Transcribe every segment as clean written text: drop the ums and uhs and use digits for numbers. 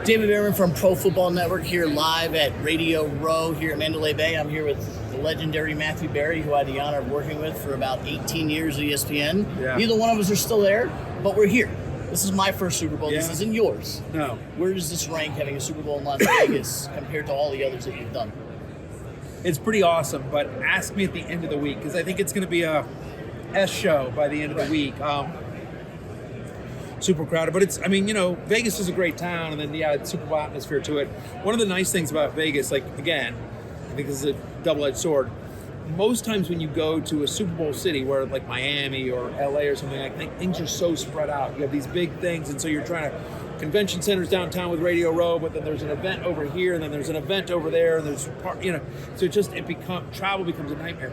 David Bearman from Pro Football Network here live at Radio Row here at Mandalay Bay. I'm here with the legendary Matthew Berry, who I had the honor of working with for about 18 years at ESPN. Yeah. Neither one of us are still there, but we're here. This is my first Super Bowl. Yeah. This isn't yours. No. Where does this rank, having a Super Bowl in Las Vegas, compared to all the others that you've done? It's pretty awesome, but ask me at the end of the week, because I think it's going to be a S show by the end of the week. Super crowded, but it's, Vegas is a great town, and then, it's Super Bowl atmosphere to it. One of the nice things about Vegas, again, I think this is a double-edged sword. Most times when you go to a Super Bowl city, where like Miami or LA or something, things are so spread out. You have these big things, and so you're trying to, convention centers downtown with Radio Row, but then there's an event over here, and then there's an event over there, and there's, so travel becomes a nightmare.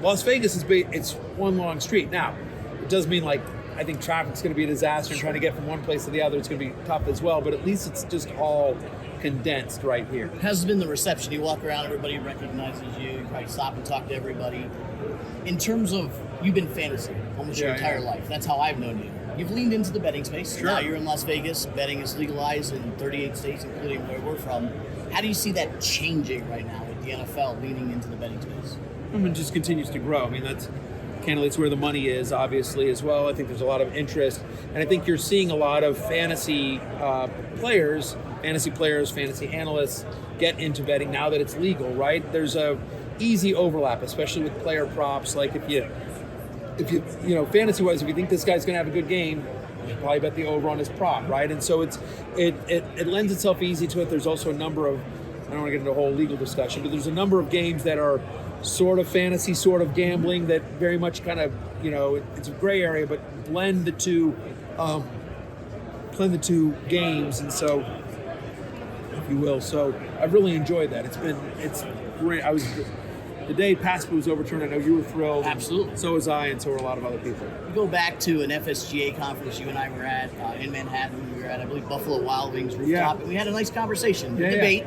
Las Vegas it's one long street. Now, it does mean I think traffic's going to be a disaster, and trying to get from one place to the other, it's going to be tough as well, but at least it's just all condensed right here. How's been the reception? You walk around, everybody recognizes you, you probably stop and talk to everybody. In terms of, you've been fantasy almost your entire life. That's how I've known you. You've leaned into the betting space. Sure. Now you're in Las Vegas. Betting is legalized in 38 states, including where we're from. How do you see that changing right now with the NFL leaning into the betting space? It just continues to grow. That's candidly, it's where the money is, obviously, as well. I think there's a lot of interest, and I think you're seeing a lot of fantasy players, fantasy analysts get into betting now that it's legal, right? There's a easy overlap, especially with player props. Like if you fantasy-wise, if you think this guy's going to have a good game, you should probably bet the over on his prop, right? And so it lends itself easy to it. There's also a number of, I don't want to get into a whole legal discussion, but there's a number of games that are sort of fantasy, sort of gambling, that very much kind of, it's a gray area, but blend the two games, and so, if you will. So I've really enjoyed that. It's great. The day PASPA was overturned, I know you were thrilled. Absolutely. So was I, and so were a lot of other people. We go back to an FSGA conference you and I were at in Manhattan. We were at, I believe, Buffalo Wild Wings rooftop, and we had a nice conversation, debate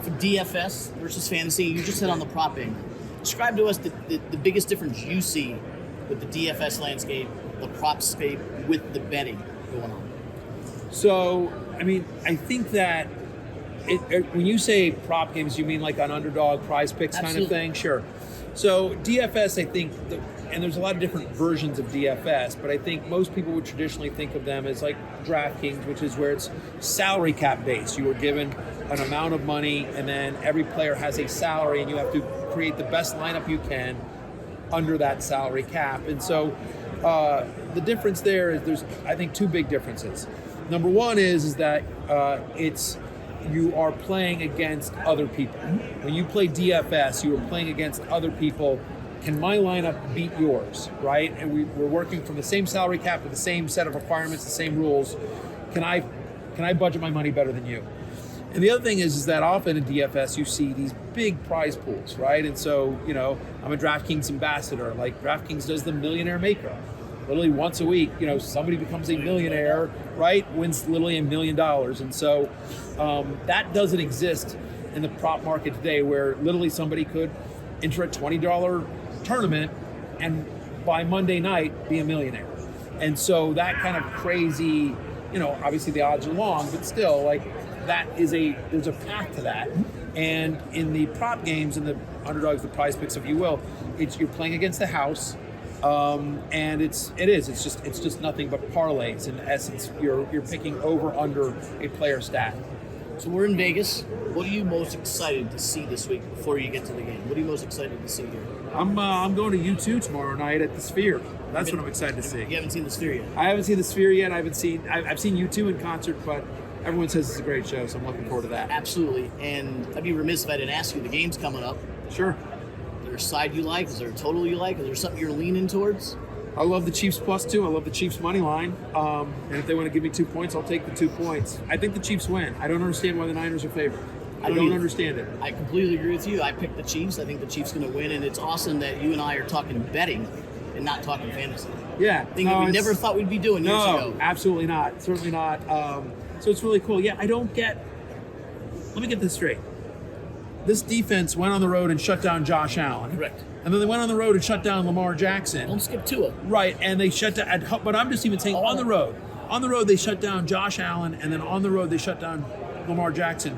for DFS versus fantasy. You just hit on the prop angle. Describe to us the biggest difference you see with the DFS landscape, the prop scape, with the betting going on. So, I think that when you say prop games, you mean like an underdog prize picks kind of thing? Sure. So DFS, I think, and there's a lot of different versions of DFS, but I think most people would traditionally think of them as like DraftKings, which is where it's salary cap based. You are given an amount of money, and then every player has a salary, and you have to create the best lineup you can under that salary cap. And so the difference there is there's, I think, two big differences. Number one is that you are playing against other people. When you play DFS, you are playing against other people. Can my lineup beat yours, right? And we're working from the same salary cap with the same set of requirements, the same rules. Can I budget my money better than you? And the other thing is that often in DFS you see these big prize pools, right? And so, I'm a DraftKings ambassador. Like DraftKings does the Millionaire Maker. Literally once a week, somebody becomes a millionaire, right? Wins literally $1 million. And so that doesn't exist in the prop market today, where literally somebody could enter a $20 tournament and by Monday night be a millionaire. And so that kind of crazy, obviously the odds are long, but still, there's a path to that. And in the prop games and the underdogs, the prize picks, if you will, you're playing against the house. And it's just nothing but parlays. In essence, you're picking over under a player stat. So we're in Vegas. What are you most excited to see this week before you get to the game? What are you most excited to see here? I'm going to U2 tomorrow night at the Sphere. That's what I'm excited to see. You haven't seen the Sphere yet? I haven't seen the Sphere yet. I've seen U2 in concert, but everyone says it's a great show, so I'm looking forward to that. Absolutely. And I'd be remiss if I didn't ask you, the game's coming up. Sure. Is there a side you like? Is there a total you like? Is there something you're leaning towards? I love the Chiefs +2. I love the Chiefs money line. And if they want to give me 2 points, I'll take the 2 points. I think the Chiefs win. I don't understand why the Niners are favored. I don't understand it. I completely agree with you. I picked the Chiefs. I think the Chiefs going to win, and it's awesome that you and I are talking betting and not talking fantasy. Yeah. Thing that we never thought we'd be doing years ago. No, absolutely not. Certainly not. So it's really cool. Yeah, let me get this straight. This defense went on the road and shut down Josh Allen. Correct. And then they went on the road and shut down Lamar Jackson. Don't skip Tua. Right, and they shut down, but I'm just even saying on the road. on the road they shut down Josh Allen, and then on the road they shut down Lamar Jackson.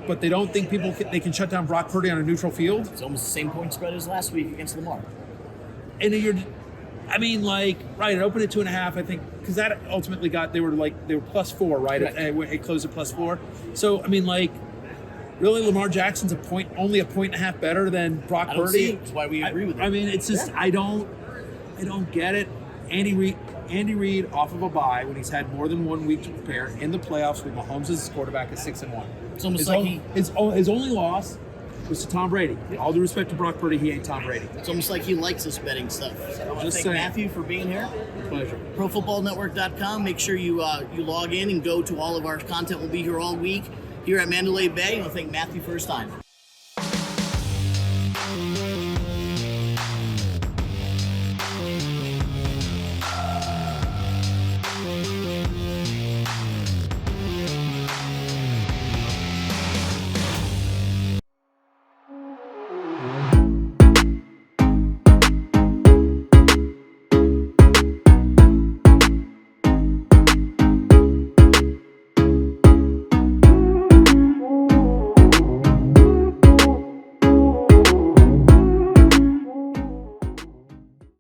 But they don't think they can shut down Brock Purdy on a neutral field. It's almost the same point spread as last week against Lamar. And it opened at 2.5, I think, because that ultimately they were +4, right? It closed at +4. So, I mean, like, really, Lamar Jackson's only a point and a half better than Brock Purdy. See it. That's why we agree with it. I mean, it's just, I don't get it. Andy Reid off of a bye when he's had more than 1 week to prepare in the playoffs with Mahomes as his quarterback at 6-1. It's almost his only loss was to Tom Brady. All due respect to Brock Purdy, he ain't Tom Brady. It's almost like he likes this betting stuff. So I want to thank Matthew for being here. Pleasure. ProFootballNetwork.com. Make sure you log in and go to all of our content. We'll be here all week here at Mandalay Bay. I want to thank Matthew for his time.